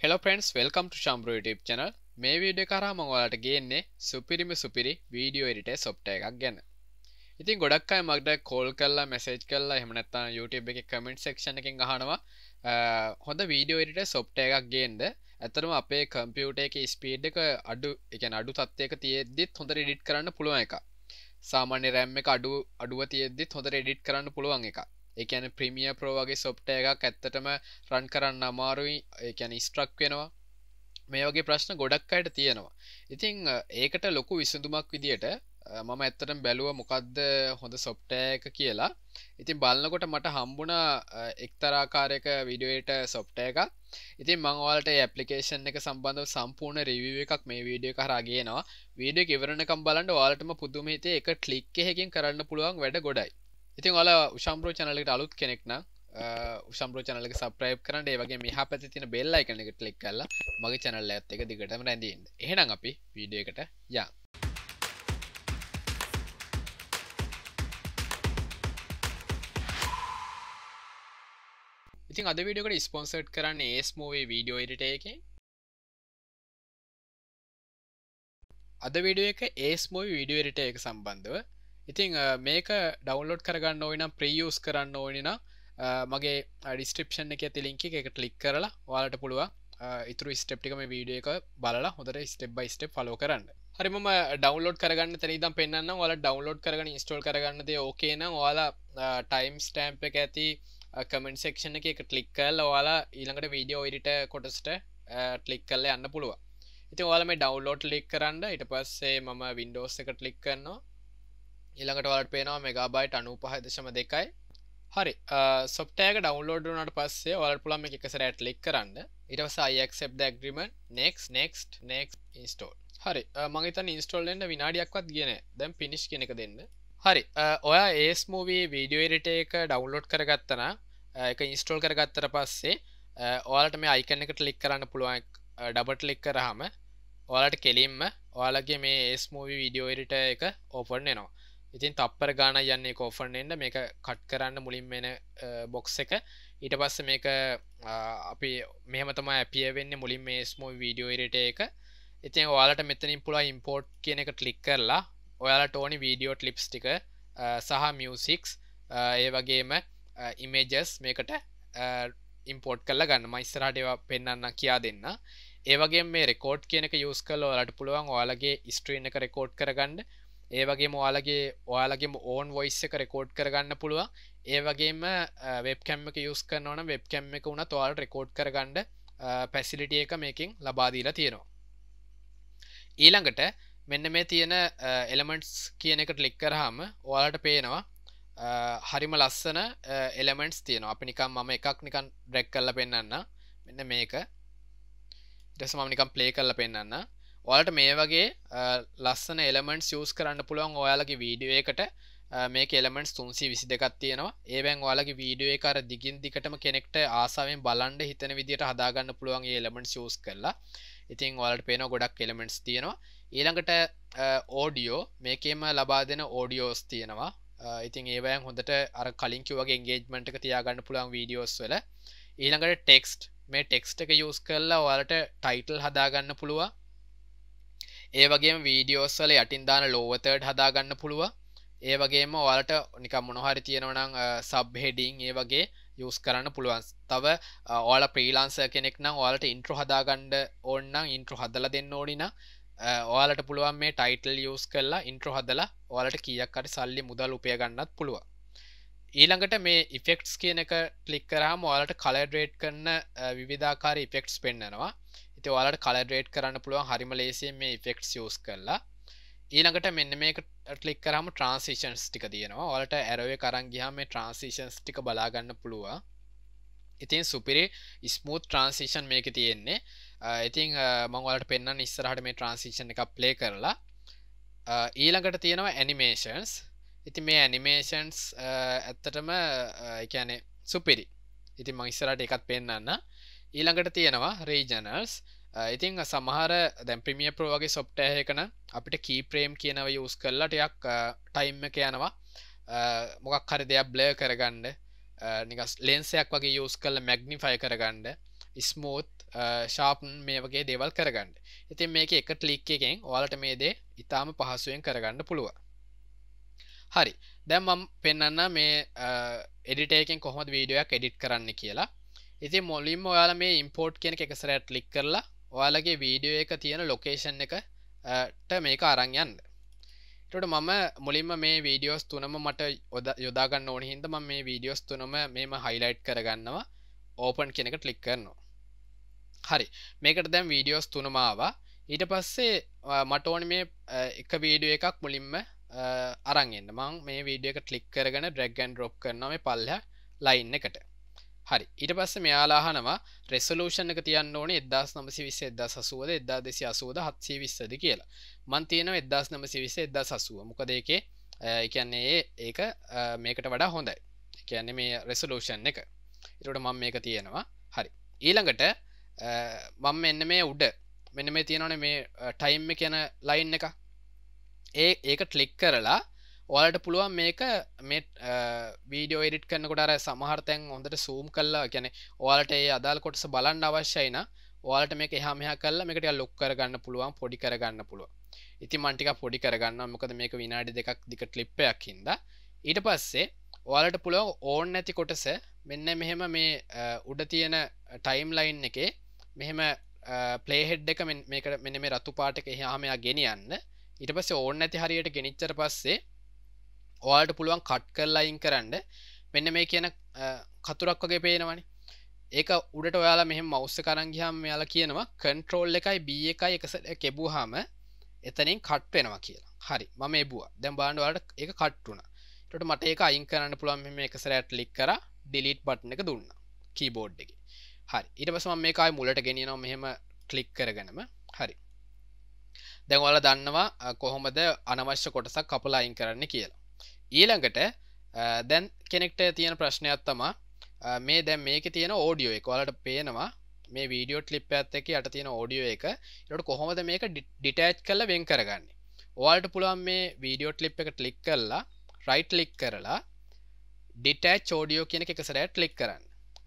Hello friends, welcome to Shambro YouTube channel. මේ video එක කරා මම ඔයාලට ගේන්නේ සුපිරි වීඩියෝ එඩිටර් software එකක් ගැන. ඉතින් ගොඩක් අය මට කෝල් කරලා මැසේජ් කරලා එහෙම නැත්නම් YouTube එකේ comment section එකෙන් අහනවා හොඳ වීඩියෝ එඩිටර් software එකක් ගේන්න. ඇත්තටම අපේ කම්පියුටර් එකේ ස්පීඩ් එක අඩු, ඒ කියන්නේ අඩු තත්ත්වයක තියෙද්දිත් හොඳට එඩිට් කරන්න පුළුවන් එකක්. සාමාන්‍ය RAM එක අඩුව තියෙද්දිත් හොඳට එඩිට් කරන්න පුළුවන් එකක්. ඒ කියන්නේ Premiere Pro වගේ software එකක් ඇත්තටම run කරන්න අමාරුයි. ඒ කියන්නේ ස්ට්‍රක් වෙනවා. මේ වගේ ප්‍රශ්න ගොඩක් අයට තියෙනවා. ඉතින් ඒකට ලොකු විසඳුමක් විදියට මම ඇත්තටම බැලුවා මොකද්ද හොඳ software එක කියලා. ඉතින් බලනකොට මට හම්බුණා එක්තරා ආකාරයක වීඩියෝ එඩිටර් software එකක්. ඉතින් මම ඔයාලට මේ application එක සම්බන්ධව සම්පූර්ණ review එකක් මේ වීඩියෝ එක හරහා ගේනවා. වීඩියෝ එක ඉවරනකම් බලන්න ඔයාලටම පුදුම හිතේ එක ක්ලික් එකකින් කරන්න පුළුවන් වැඩ ගොඩයි. ඉතින් ඔයාලා උෂම්බ්‍රෝ channel එකට අලුත් කෙනෙක් නම් උෂම්බ්‍රෝ channel එක subscribe කරන්න. ඒ වගේම මෙහා පැත්තේ තියෙන bell icon එක click කරලා මගේ channel එකත් එක්ක දිගටම රැඳී ඉන්න. එහෙනම් අපි වීඩියෝ එකට යමු. ඉතින් අද වීඩියෝ එකට ස්පොන්සර්ඩ් කරන්නේ AceMovi වීඩියෝ එඩිටර් එකෙන්. අද වීඩියෝ එක AceMovi වීඩියෝ එඩිටර් එක සම්බන්ධව. ඉතින් මේක ඩවුන්ලෝඩ් කරගන්න ඕනේ නම් ප්‍රී යූස් කරන්න ඕනේ නම් මගේ ඩිස්ක්‍රිප්ෂන් එකේ තියෙන ලින්ක් එක ක්ලික් කරලා ඔයාලට පුළුවන් ඊතුරු ස්ටෙප් ටික මේ වීඩියෝ එක බලලා හොඳට ස්ටෙප් බයි ස්ටෙප් ෆලෝ කරන්න. හරි මම ඩවුන්ලෝඩ් කරගන්න තැන ඉඳන් පෙන්නන්නම්. ඔයාලා ඩවුන්ලෝඩ් කරගෙන ඉන්ස්ටෝල් කරගන්න දේ ඕකේ නම් ඔයාලා ටයිම් ස්ටෑම්ප් එක ඇති කමෙන්ට් සෙක්ෂන් එකේ ක්ලික් කරලා ඔයාලා ඊළඟට වීඩියෝ එඩිටර් කොටසට ක්ලික් කරලා යන්න පුළුවන්. ඉතින් ඔයාලා මේ ඩවුන්ලෝඩ් ක්ලික් කරන්න ඊට පස්සේ මම Windows එක ක්ලික් කරනවා. ඊළඟට ඔයාලට පේනවා මෙගාබයිට් 95.2යි. හරි software එක download වුණාට පස්සේ ඔයාලට පුළුවන් මේක එක සැරේට click කරන්න. ඊට පස්සේ I accept the agreement, next install. හරි මම හිතන්නේ install වෙන්න විනාඩියක්වත් ගියේ නැහැ. දැන් finish කියන එක දෙන්න. හරි ඔයා AceMovi video editor එක download කරගත්තා නම් ඒක install කරගත්තට පස්සේ ඔයාලට මේ icon එක click කරන්න පුළුවන්. double click කරාම ඔයාලට කෙලින්ම ඔයාලගේ මේ AceMovi video editor එක open වෙනවා. ඉතින් තප්පර ගානක් යන්නේ ඒක ඕපන් වෙන්න. මේක කට් කරන්න මුලින්ම එන බොක්ස් එක. ඊට පස්සේ මේක අපි මෙහෙම තමයි appear වෙන්නේ මුලින්ම මේ AceMovi video editor එක. ඉතින් ඔයාලට මෙතනින් පුළුවන් import කියන එක ක්ලික් කරලා ඔයාලට ඕනි video clips ටික සහ musics ඒ වගේම images මේකට import කරලා ගන්න. මම ඉස්සරහට ඒවා පෙන්නන්න කියා දෙන්න. ඒ වගේම මේ record කියන එක use කරලා ඔයාලට පුළුවන් ඔයාලගේ screen එක record කරගන්න. ඒ වගේම ඔයාලගේම ඕන් වොයිස් එක රෙකෝඩ් කරගන්න පුළුවන්. ඒ වගේම වෙබ්කැම් එක යූස් කරනවා නම් වෙබ්කැම් එක උනත් ඔයාලට රෙකෝඩ් කරගන්න ෆැසිලිටි එක මේකෙන් ලබා දීලා තියෙනවා. ඊළඟට මෙන්න මේ තියෙන එලිමන්ට්ස් කියන එක ක්ලික් කරාම ඔයාලට පේනවා හරිම ලස්සන එලිමන්ට්ස් තියෙනවා. අපි නිකන් මම එකක් නිකන් ඩ්‍රැග් කරලා පෙන්නන්න. මෙන්න මේක. ඊට පස්සේ මම නිකන් ප්ලේ කරලා පෙන්නන්න. ඔයාලට මේ වගේ ලස්සන elements use කරන්න පුළුවන් ඔයාලගේ වීඩියෝ එකට. මේක elements 322ක් තියෙනවා. ඒවෙන් ඔයාලගේ වීඩියෝ එක අර දිගින් දිගටම කෙනෙක්ට ආසාවෙන් බලන්න හිතෙන විදියට හදාගන්න පුළුවන් මේ elements use කරලා. ඉතින් ඔයාලට පේනවා ගොඩක් elements තියෙනවා. ඊළඟට audio මේකෙම ලබා දෙන audios තියෙනවා. ඉතින් ඒවෙන් හොඳට අර කලින් කිව්වා වගේ engagement එක තියාගන්න පුළුවන් videos වල. ඊළඟට text මේ text එක use කරලා ඔයාලට title හදාගන්න පුළුවන්. ඒ වගේම වීඩියෝස් වල යටින් දාන lower third හදා ගන්න පුළුවන්. ඒ වගේම ඔයාලට නිකන් මොනවා හරි තියෙනවා නම් sub heading ඒ වගේ use කරන්න පුළුවන්. තව ඔයාලා freelancer කෙනෙක් නම් ඔයාලට intro හදා ගන්න ඕන නම් intro හදලා දෙන්න ඕනි නම් ඔයාලට පුළුවන් මේ title use කරලා intro හදලා ඔයාලට කීයක් හරි සල්ලි මුදල් උපය ගන්නත් පුළුවන්. ඊළඟට මේ effects කියන එක click කරාම ඔයාලට color grade කරන විවිධාකාර effects පෙන්නනවා. ඉතින් ඔයාලට color grade කරන්න පුළුවන් හරිම ලේසියෙන් මේ effects use කරලා. ඊළඟට මෙන්න මේක click කරාම transitions ටික තියෙනවා. ඔයාලට arrow එක අරන් ගියාම මේ transitions ටික බලා ගන්න පුළුවන්. ඉතින් සුපිරි smooth transition මේකේ තියෙන්නේ. ඉතින් මම ඔයාලට පෙන්නන්න ඉස්සරහට මේ transition එක play කරලා. ඊළඟට තියෙනවා animations. ඉතින් මේ animations ඇත්තටම ඒ කියන්නේ සුපිරි. ඉතින් මම ඉස්සරහට එකක් පෙන්නන්න. ඊළඟට තියෙනවා regionals. ඉතින් සමහර දැන් Premiere Pro වගේ software එකක නම් අපිට keyframe කියනවා use කරලා ටිකක් time එක යනවා. මොකක් හරි දෙයක් blur කරගන්න නිකන් lens එකක් වගේ use කරලා magnify කරගන්න smooth ෂාප් මේ වගේ දේවල් කරගන්න. ඉතින් මේක එක ක්ලික් එකෙන් ඔයාලට මේ දේ ඉතාම පහසුවෙන් කරගන්න පුළුවන්. හරි. දැන් මම පෙන්නන්න මේ එඩිටර් එකෙන් කොහොමද වීඩියෝ එකක් එඩිට් කරන්න කියලා. ඉතින් මුලින්ම ඔයාලා මේ import කියන එක සැරයක් ක්ලික් කරලා ඔයාලගේ වීඩියෝ එක තියෙන ලොකේෂන් එකට මේක අරන් යන්න. එතකොට මම මුලින්ම මේ වීඩියෝස් තුනම මට යොදා ගන්න ඕන හින්දා මම මේ වීඩියෝස් තුනම මේම highlight කරගන්නවා. open කියන එක ක්ලික් කරනවා. හරි. මේකට දැන් වීඩියෝස් තුනම ආවා. ඊට පස්සේ මට ඕනේ මේ එක වීඩියෝ එකක් මුලින්ම අරන් එන්න. මම මේ වීඩියෝ එක ක්ලික් කරගෙන drag and drop කරනවා මේ පල්ලෙහා line එකට. හරි. ඊට පස්සේ මෙයාලා අහනවා resolution එක තියන්න ඕනේ 1920 1280 1280 720ද කියලා. මම තියෙනවා 1920 1280. මොකද ඒකේ ඒ කියන්නේ ඒක මේකට වඩා හොඳයි. ඒ කියන්නේ මේ resolution එක. ඒකට මම මේක තියෙනවා. හරි. ඊළඟට මම මෙන්න මේ උඩ මෙන්න මේ තියෙනවනේ මේ time එක යන line එක. ඒක ක්ලික් කරලා ඔයාලට පුළුවන් මේක මේ වීඩියෝ එඩිට් කරනකොට අර සමහර තැන් හොඳට zoom කරලා කියන්නේ ඔයාලට ඒ අදාළ කොටස බලන්න අවශ්‍යයි නම් ඔයාලට මේක එහා මෙහා කරලා මේක ටිකක් ලොක් කරගන්න පුළුවන් පොඩි කරගන්න පුළුවන්. ඉතින් මම ටිකක් පොඩි කරගන්නවා මොකද මේක විනාඩි 2ක් දිග ක්ලිප් එකක් හින්දා. ඊට පස්සේ ඔයාලට පුළුවන් ඕන් නැති කොටස මෙන්න මෙහෙම මේ උඩ තියෙන ටයිම් ලයින් එකේ මෙහෙම ප්ලේ හෙඩ් එක මේක මෙන්න මේ රතු පාට එක එහා මෙහා ගෙනියන්න. ඊට පස්සේ ඕන් නැති හරියට ගෙනිච්චට පස්සේ ඔයාලට පුළුවන් කට් කරලා අයින් කරන්න. මෙන්න මේ කියන කතුරක් වගේ පේනවනේ. ඒක උඩට ඔයාලා මෙහෙම මවුස් එක අරන් ගියාම මෙයාලා කියනවා control එකයි B එකයි එක කෙබුවාම එතනින් කට් වෙනවා කියලා. හරි. මම එබුවා. දැන් බලන්න ඔයාලට ඒක කට් වුණා. ඒකට මට ඒක අයින් කරන්න පුළුවන් මෙහෙම එක සැරයක් ක්ලික් කරා delete button එක දුන්නා keyboard එකේ. හරි. ඊට පස්සේ මම මේක ආයෙ මුලට ගෙනියනවා මෙහෙම ක්ලික් කරගෙනම. හරි. දැන් ඔයාලා දන්නවා කොහොමද අනවශ්‍ය කොටසක් කපලා අයින් කරන්න කියලා. ඊළඟට දැන් කෙනෙක්ට තියෙන ප්‍රශ්නයක් තමයි මේ දැන් මේකේ තියෙන ඔඩියෝ එක ඔයාලට පේනවා මේ වීඩියෝ ක්ලිප් එකත් එක්ක යට තියෙන ඔඩියෝ එක. ඒකට කොහොමද මේක ඩිටැච් කරලා වෙන් කරගන්නේ? ඔයාලට පුළුවන් මේ වීඩියෝ ක්ලිප් එක ක්ලික් කරලා right click කරලා detach audio කියන එක සැරයක් ක්ලික් කරන්න.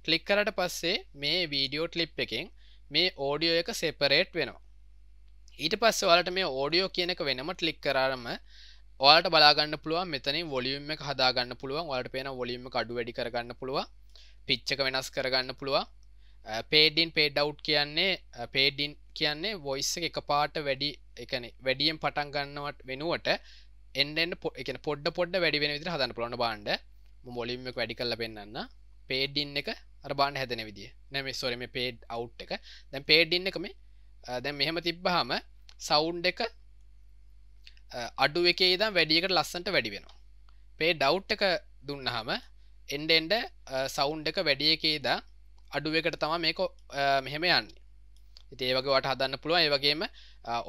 ක්ලික් කරාට පස්සේ මේ වීඩියෝ ක්ලිප් එකෙන් මේ ඔඩියෝ එක separate වෙනවා. ඊට පස්සේ ඔයාලට මේ ඔඩියෝ කියන එක වෙනම ක්ලික් කරාම ඔයාලට බලා ගන්න පුළුවන් මෙතනින් වොලියුම් එක හදා ගන්න පුළුවන්. ඔයාලට පේන වොලියුම් එක අඩු වැඩි කරගන්න පුළුවන්. පිච් එක වෙනස් කරගන්න පුළුවන්. paid in paid out කියන්නේ paid in කියන්නේ voice එක එකපාරට වැඩි ඒ කියන්නේ වැඩියෙන් පටන් ගන්නවට වෙනුවට end end ඒ කියන්නේ පොඩ වැඩි වෙන විදිහට හදන්න පුළුවන්. බලන්න මම වොලියුම් එක වැඩි කරලා පෙන්නන්න. paid in එක අර බලන්න හැදෙන විදිය. නෑ මේ sorry මේ paid out එක. දැන් paid in එක මේ දැන් මෙහෙම තිබ්බහම sound එක අඩු එකේ ඉඳන් වැඩි එකට ලස්සනට වැඩි වෙනවා. paid out එක දුන්නාම end end sound එක වැඩි එකේ ඉඳන් අඩු එකට තමයි මේක මෙහෙම යන්නේ. ඉතින් ඒ වගේ වට හදන්න පුළුවන්. ඒ වගේම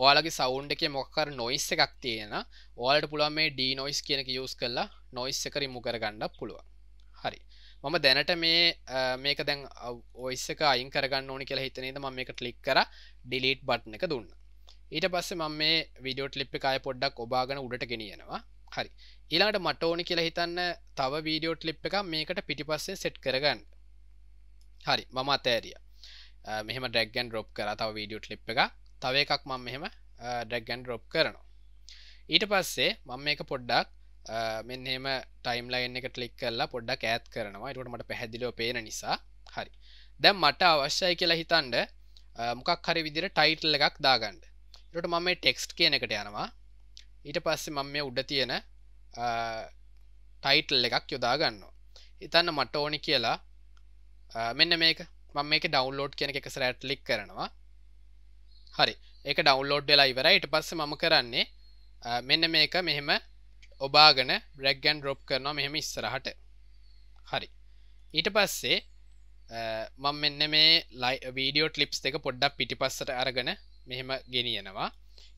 ඔයාලගේ sound එකේ මොකක් හරි noise එකක් තියෙනවා. ඔයාලට පුළුවන් මේ denoise කියන එක use කරලා noise එක remove කරගන්න පුළුවන්. හරි. මම දැනට මේක දැන් voice එක අයින් කරගන්න ඕනි කියලා හිතන ඉඳන් මම මේක click කරා delete button එක දුන්නා. ඊට පස්සේ මම මේ වීඩියෝ ක්ලිප් එක ආයෙ පොඩ්ඩක් ඔබාගෙන උඩට ගෙනියනවා. හරි. ඊළඟට මට ඕනි කියලා හිතන්න තව වීඩියෝ ක්ලිප් එකක් මේකට පිටිපස්සෙන් සෙට් කරගන්න. හරි. මම අතෑරියා. මෙහෙම drag and drop කරා තව වීඩියෝ ක්ලිප් එකක්. තව එකක් මම මෙහෙම drag and drop කරනවා. ඊට පස්සේ මම මේක පොඩ්ඩක් මෙන්න එහෙම ටයිම්ලයින් එක ක්ලික් කරලා පොඩ්ඩක් ඈඩ් කරනවා. ඒකට මට පැහැදිලිව පේන නිසා. හරි. දැන් මට අවශ්‍යයි කියලා හිතන්න මොකක් හරි විදිහට ටයිටල් එකක් දාගන්න. ඒකට මම මේ ටෙක්ස්ට් කියන එකට යනවා. ඊට පස්සේ මම මේ උඩ තියෙන ටයිටල් එකක් යොදා ගන්නවා. හිතන්න මට ඕනි කියලා මෙන්න මේක මම මේකේ ඩවුන්ලෝඩ් කියන එක සැරයක් ක්ලික් කරනවා. හරි. ඒක ඩවුන්ලෝඩ් වෙලා ඉවරයි. ඊට පස්සේ මම කරන්නේ මෙන්න මේක මෙහෙම ඔබාගෙන drag and drop කරනවා මෙහෙම ඉස්සරහට. හරි. ඊට පස්සේ මම මෙන්න මේ වීඩියෝ ක්ලිප්ස් දෙක පොඩ්ඩක් පිටිපස්සට අරගෙන මෙහෙම ගෙනියනවා.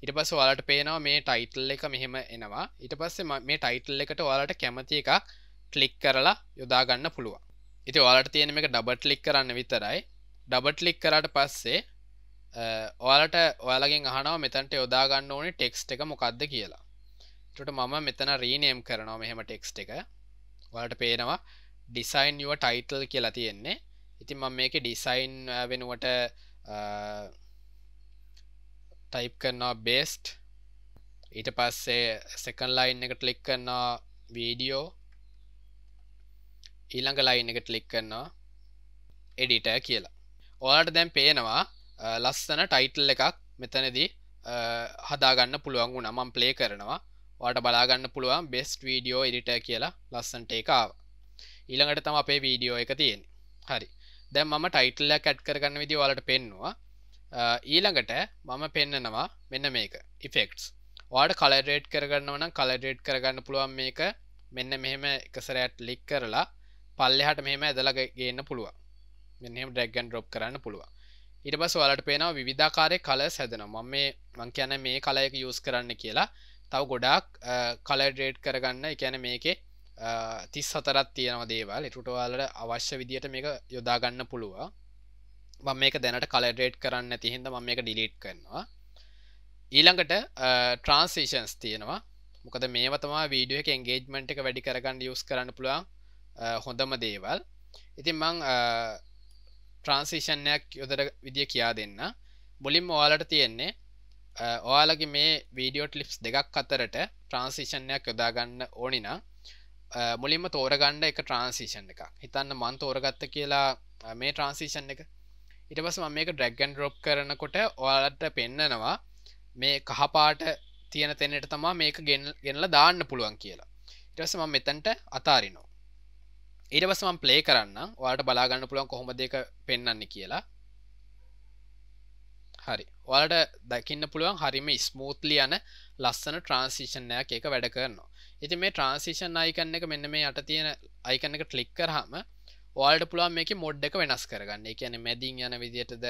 ඊට පස්සේ ඔයාලට පේනවා මේ ටයිටල් එක මෙහෙම එනවා. ඊට පස්සේ මේ ටයිටල් එකට ඔයාලට කැමති එකක් ක්ලික් කරලා යොදා ගන්න පුළුවන්. ඉතින් ඔයාලට තියෙන මේක ඩබල් ක්ලික් කරන්න විතරයි. ඩබල් ක්ලික් කරාට පස්සේ ඔයාලට ඔයාලගෙන් අහනවා මෙතනට යොදා ගන්න ඕනේ ටෙක්ස්ට් එක මොකක්ද කියලා. ඒකට මම මෙතන රීනේම් කරනවා මෙහෙම ටෙක්ස්ට් එක. ඔයාලට පේනවා design your title කියලා තියෙන්නේ. ඉතින් මම මේකේ design වෙනුවට ටයිප් කරනවා best. ඊට පස්සේ second line එක ක්ලික් කරනවා video. ඊළඟ line එක ක්ලික් කරනවා editor කියලා. ඔයාලට දැන් පේනවා ලස්සන ටයිටල් එකක් මෙතනදී හදාගන්න පුළුවන් වුණා. මම ප්ලේ කරනවා. ඔයාලට බලා ගන්න පුළුවන් best video editor කියලා ලස්සනට ඒක ආවා. ඊළඟට තමයි අපේ වීඩියෝ එක තියෙන්නේ. හරි. දැන් මම ටයිටල් එක ඇඩ් කරගන්න විදිය ඔයාලට පෙන්නුවා. ඊළඟට මම පෙන්නනවා මෙන්න මේක effects. ඔයාලට color grade කරගන්නව නම් color grade කරගන්න පුළුවන් මේක. මෙන්න මෙහෙම එක සැරයක් ක්ලික් කරලා පල්ලෙහාට මෙහෙම ඇදලා ගේන්න පුළුවන්. මෙන්න එහෙම drag and drop කරන්න පුළුවන්. ඊට පස්සේ ඔයාලට පේනවා විවිධාකාරයේ colors හැදෙනවා. මම කියන්නේ මේ color එක use කරන්න කියලා. තව ගොඩාක් color grade කරගන්න. ඒ කියන්නේ මේකේ 34ක් තියෙනවා දේවල්. ඒකට ඔයාලට අවශ්‍ය විදියට මේක යොදා ගන්න පුළුවන්. මම මේක දැනට color grade කරන්න නැති හින්දා මම මේක delete කරනවා. ඊළඟට transitions තියෙනවා. මොකද මේවා තමයි වීඩියෝ එකේ engagement එක වැඩි කරගන්න use කරන්න පුළුවන් හොඳම දේවල්. ඉතින් මම transition එකක් යොදන විදිය කියා දෙන්න. මුලින්ම ඔයාලට තියෙන්නේ ඔයාලගේ මේ වීඩියෝ clips දෙකක් අතරට transition එකක් යොදා ගන්න ඕනි නම් මුලින්ම තෝරගන්න එක transition එකක්. හිතන්න මම තෝරගත්ත කියලා මේ transition එක. ඊට පස්සේ මම මේක drag and drop කරනකොට ඔයාලට පෙන්නනවා මේ කහ පාට තියෙන තැනට තමයි මේක ගෙනලා දාන්න පුළුවන් කියලා. ඊට පස්සේ මම මෙතනට අතාරිනවා. ඊට පස්සේ මම ප්ලේ කරන්නම්. ඔයාලට බලා ගන්න පුළුවන් කොහොමද ඒක පෙන්වන්නේ කියලා. හරි. ඔයාලට දකින්න පුළුවන් හරිම ස්මූත්ලි යන ලස්සන transition එකක් ඒක වැඩ කරනවා. ඉතින් මේ transition icon එක මෙන්න මේ යට තියෙන icon එක ක්ලික් කරාම ඔයාලට පුළුවන් මේකේ mode එක වෙනස් කරගන්න. ඒ කියන්නේ මැදින් යන විදියටද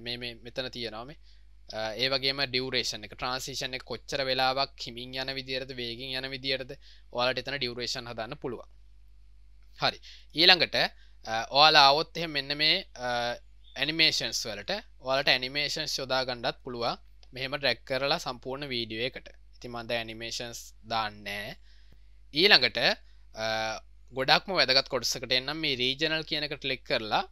මේ මෙතන තියෙනවා මේ ඒ වගේම duration එක transition එක කොච්චර වෙලාවක් හිමින් යන විදියටද වේගින් යන විදියටද ඔයාලට එතන duration හදන්න පුළුවන්. හරි. ඊළඟට ඔයාලා આવොත් එහෙනම් මෙන්න මේ animations වලට ඔයාලට animations යොදා ගන්නත් පුළුවන්. මෙහෙම drag කරලා සම්පූර්ණ වීඩියෝ එකට. ඉතින් මම දැන් animations දාන්නේ නැහැ. ඊළඟට ගොඩක්ම වැදගත් කොටසකට එන්නම්. මේ regional කියන එක ක්ලික් කරලා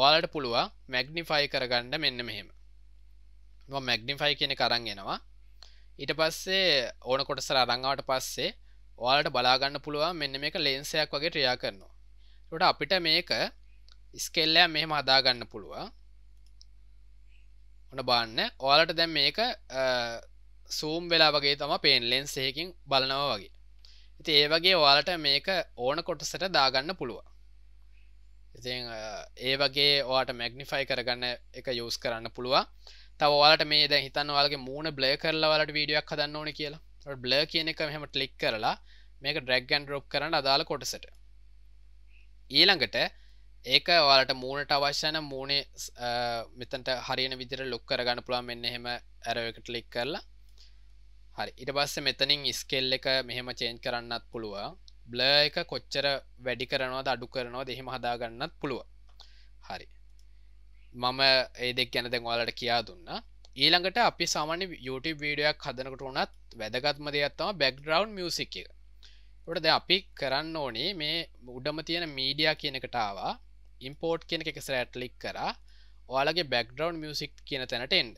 ඔයාලට පුළුවන් magnify කරගන්න මෙන්න මෙහෙම. මම magnify කියන එක අරන් එනවා. ඊට පස්සේ ඕන කොටසට අරන් ආවට පස්සේ ඔයාලට බලා ගන්න පුළුවන් මෙන්න මේක ලෙන්ස් එකක් වගේ ක්‍රියා කරනවා. ඒකට අපිට මේක ස්කේල් එක මෙහෙම හදා ගන්න පුළුවන්. ඔන්න බලන්න. ඔයාලට දැන් මේක zoom වෙලා වගේ තමයි පේන්නේ ලෙන්ස් එකකින් බලනවා වගේ. ඉතින් ඒ වගේ ඔයාලට මේක ඕන කොටසට දාගන්න පුළුවන්. ඉතින් ඒ වගේ ඔයාලට magnify කරගන්න එක use කරන්න පුළුවන්. තව ඔයාලට මේ දැන් හිතන්න ඔයාලගේ මූණ blur කරලා ඔයාලට වීඩියෝ එකක් හදන්න ඕනේ කියලා. ඒකට blur කියන එක මෙහෙම ක්ලික් කරලා මේක drag and drop කරන්න අදාළ කොටසට. ඊළඟට ඒක ඔයාලට මූණට අවශ්‍ය නම් මූණේ මෙතනට හරියන විදිහට ලොක් කරගන්න පුළුවන් මෙන්න එහෙම arrow එක ක්ලික් කරලා. හරි. ඊට පස්සේ මෙතනින් scale එක මෙහෙම change කරන්නත් පුළුවන්. blur එක කොච්චර වැඩි කරනවද අඩු කරනවද එහෙම හදා ගන්නත් පුළුවන්. හරි. මම ඒ දෙක ගැන දැන් ඔයාලට කියා දුන්නා. ඊළඟට අපි සාමාන්‍ය YouTube වීඩියෝ එකක් හදනකොට උනත් වැදගත්ම දෙයක් තමයි background music එක. ඒකට දැන් අපි කරන්න ඕනේ මේ උඩම තියෙන media කියන එකට ආවා. import කියන එක සැරයක් ක්ලික් කරා. ඔයාලගේ background music කියන තැනට එන්න.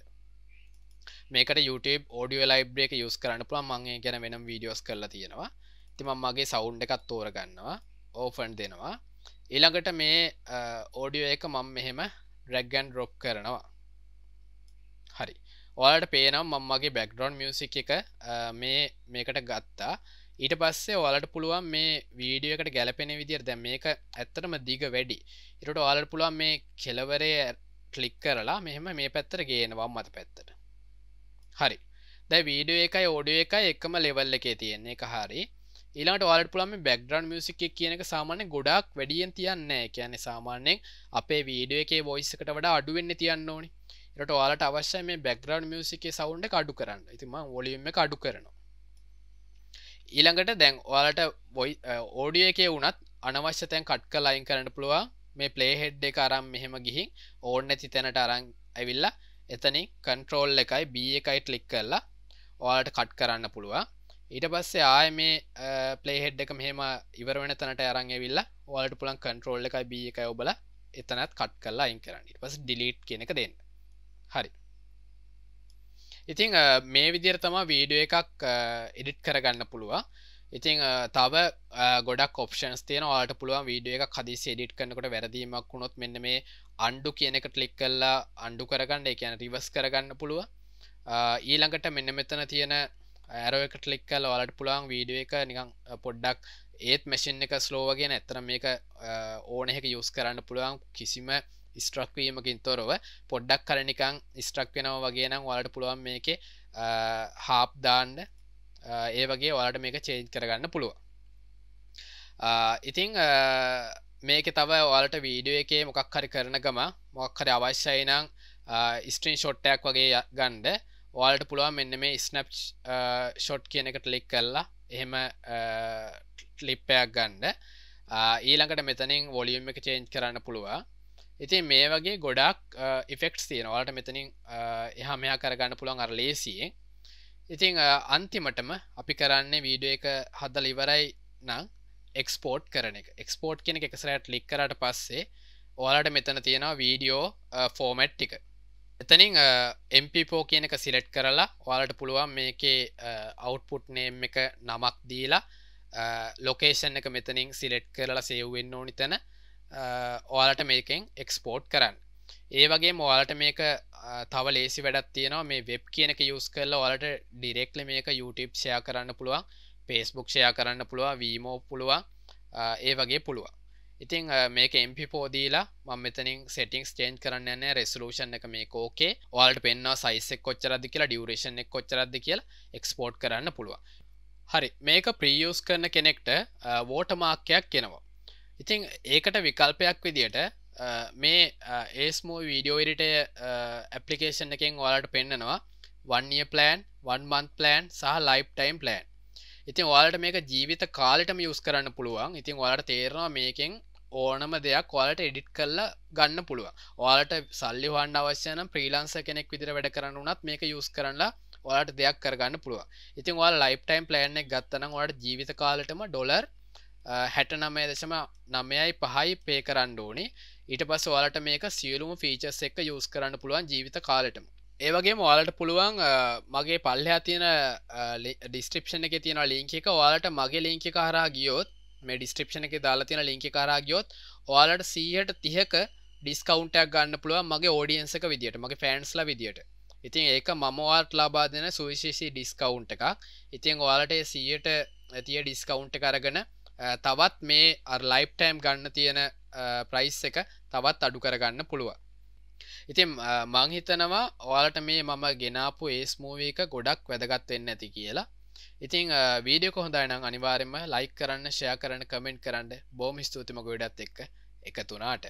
මේකට YouTube audio library එක use කරන්න පුළුවන්. මම ඒ ගැන වෙනම videos කරලා තියෙනවා. ඉතින් මම මගේ sound එකක් තෝරගන්නවා. open දෙනවා. ඊළඟට මේ audio එක මම මෙහෙම drag and drop කරනවා. හරි. ඔයාලට පේනවා මම මගේ background music එක මේකට ගත්තා. ඊට පස්සේ ඔයාලට පුළුවන් මේ වීඩියෝ එකට ගැලපෙන විදිහට දැන් මේක ඇත්තටම දිග වැඩි. ඊට ඔයාලට පුළුවන් මේ කෙළවරේ ක්ලික් කරලා මෙහෙම මේ පැත්තට ගේනවා මත පැත්තට. හරි. දැන් වීඩියෝ එකයි ඔඩියෝ එකයි එකම ලෙවල් එකේ තියෙන එක හරි. ඊළඟට ඔයාලට පුළුවන් මේ background music එක කියන එක සාමාන්‍යයෙන් ගොඩාක් වැඩියෙන් තියන්නේ නැහැ. ඒ කියන්නේ සාමාන්‍යයෙන් අපේ වීඩියෝ එකේ voice එකට වඩා අඩු වෙන්න තියන්න ඕනේ. ඊට ඔයාලට අවශ්‍යයි මේ background music එකේ sound එක අඩු කරන්න. ඉතින් මම volume එක අඩු කරනවා. ඊළඟට දැන් ඔයාලට audio එකේ වුණත් අනවශ්‍ය තැන් කට් කරලා අයින් කරන්න පුළුවන්. මේ play head එක අරන් මෙහෙම ගිහින් ඕන නැති තැනට අරන් ඇවිල්ලා එතනින් control එකයි B එකයි ක්ලික් කරලා ඔයාලට කට් කරන්න පුළුවන්. ඊට පස්සේ ආයේ මේ play head එක මෙහෙම ඉවර වෙන තැනට අරන් ඇවිල්ලා ඔයාලට පුළුවන් control එකයි B එකයි ඔබලා එතනත් කට් කරලා අයින් කරන්න. ඊට පස්සේ delete කියන එක දෙන්න. හරි. ඉතින් මේ විදිහට තමයි වීඩියෝ එකක් එඩිට් කරගන්න පුළුවන්. ඉතින් තව ගොඩක් ඔප්ෂන්ස් තියෙනවා. ඔයාලට පුළුවන් වීඩියෝ එකක් හදිස්සියේ එඩිට් කරනකොට වැරදීමක් වුණොත් මෙන්න මේ undo කියන එක ක්ලික් කරලා undo කරගන්න. ඒ කියන්නේ රිවර්ස් කරගන්න පුළුවන්. ඊළඟට මෙන්න මෙතන තියෙන ඇරෝ එක ක්ලික් කරලා ඔයාලට පුළුවන් වීඩියෝ එක නිකන් පොඩ්ඩක් ඒත් මැෂින් එක ස්ලෝ වගේ නැත්නම් මේක ඕන එක යූස් කරන්න පුළුවන් කිසිම ස්ට්‍රක් වීමකින් තොරව පොඩ්ඩක් කල නිකන් ස්ට්‍රක් වෙනවා වගේ නම් ඔයාලට පුළුවන් මේකේ හාප් දාන්න ඒ වගේ ඔයාලට මේක චේන්ජ් කරගන්න පුළුවන්. ඉතින් මේකේ තව ඔයාලට වීඩියෝ එකේ මොකක් හරි කරන ගම මොකක් හරි අවශ්‍යයි නම් ස්ක්‍රීන් ෂොට් එකක් වගේ ගන්න ඔයාලට පුළුවන් මෙන්න මේ ස්නැප් ෂොට් කියන එක ක්ලික් කරලා එහෙම ක්ලිප් එකක් ගන්න. ඊළඟට මෙතනින් වොලියුම් එක චේන්ජ් කරන්න පුළුවන්. ඉතින් මේ වගේ ගොඩක් ඉෆෙක්ට්ස් තියෙනවා. ඔයාලට මෙතනින් එහා මෙහා කරගන්න පුළුවන් අර ලේසියෙන්. ඉතින් අන්තිමටම අපි කරන්නේ වීඩියෝ එක හදලා ඉවරයි නම් එක්ස්පෝර්ට් කරන එක. එක්ස්පෝර්ට් කියන එක එක සැරයක් ක්ලික් කරාට පස්සේ ඔයාලට මෙතන තියෙනවා වීඩියෝ ෆෝමැට් ටික. එතනින් MP4 කියන එක සිලෙක්ට් කරලා ඔයාලට පුළුවන් මේකේ අවුට්පුට් නේම් එක නමක් දීලා ලොකේෂන් එක මෙතනින් සිලෙක්ට් කරලා සේව් වෙන්න ඕනි තැන ඔයාලට මේකෙන් එක්ස්පෝර්ට් කරන්න. ඒ වගේම ඔයාලට මේක තව ලේසි වැඩක් තියෙනවා. මේ වෙබ් කියන එක යූස් කරලා ඔයාලට ඩිරෙක්ට්ලි මේක YouTube ෂෙයා කරන්න පුළුවන්, Facebook ෂෙයා කරන්න පුළුවන්, Vimeo පුළුවන්, ඒ වගේ පුළුවන්. ඉතින් මේක MP4 දීලා මම මෙතනින් settings change කරන්න යන්නේ. resolution එක මේක okay. ඔයාලට පෙන්නවා size එක කොච්චරද කියලා, duration එක කොච්චරද කියලා export කරන්න පුළුවන්. හරි. මේක pre-use කරන කෙනෙක්ට watermark එකක් එනවා. ඉතින් ඒකට විකල්පයක් විදියට මේ AceMovi video editor application එකෙන් ඔයාලට පෙන්නනවා 1 year plan, 1 month plan සහ lifetime plan. ඉතින් ඔයාලට මේක ජීවිත කාලෙටම use කරන්න පුළුවන්. ඉතින් ඔයාලට තේරෙනවා මේකෙන් ඕනම දෙයක් ඔයාලට edit කරලා ගන්න පුළුවන්. ඔයාලට සල්ලි හොයන්න අවශ්‍ය නම් freelancer කෙනෙක් විදිහට වැඩ කරන්න උනත් මේක use කරලා ඔයාලට දෙයක් කරගන්න පුළුවන්. ඉතින් ඔයාලා lifetime plan එක ගත්තා නම් ඔයාලට ජීවිත කාලෙටම ඩොලර් 69.95යි පේ කරන්න ඕනේ. ඊට පස්සේ ඔයාලට මේක සියලුම ෆීචර්ස් එක්ක යූස් කරන්න පුළුවන් ජීවිත කාලෙටම. ඒ වගේම ඔයාලට පුළුවන් මගේ පල්ලෙහා තියෙන ඩිස්ක්‍රිප්ෂන් එකේ තියෙන ලින්ක් එක ඔයාලට මගේ ලින්ක් එක හරහා ගියොත් මේ ඩිස්ක්‍රිප්ෂන් එකේ දාලා තියෙන ලින්ක් එක හරහා ගියොත් ඔයාලට 130ක ඩිස්කවුන්ට් එකක් ගන්න පුළුවන් මගේ ඔඩියන්ස් එක විදියට, මගේ ෆෑන්ස්ලා විදියට. ඉතින් ඒක මම ඔයාලට ලබා දෙන සුවිශේෂී ඩිස්කවුන්ට් එකක්. ඉතින් ඔයාලට 130 ඩිස්කවුන්ට් එක අරගෙන තවත් මේ ලයිෆ් ටයිම් ගන්න තියෙන ප්‍රයිස් එක තවත් අඩු කරගන්න පුළුවන්. ඉතින් මං හිතනවා ඔයාලට මේ මම ගෙනාපු AceMovi එක ගොඩක් වැදගත් වෙන්න ඇති කියලා. ඉතින් වීඩියෝ එක හොඳයි නම් අනිවාර්යෙන්ම ලයික් කරන්න, ෂෙයා කරන්න, කමෙන්ට් කරන්න. බොහොම ස්තුතියි මගේ වීඩියෝත් එක්ක එකතු වුණාට.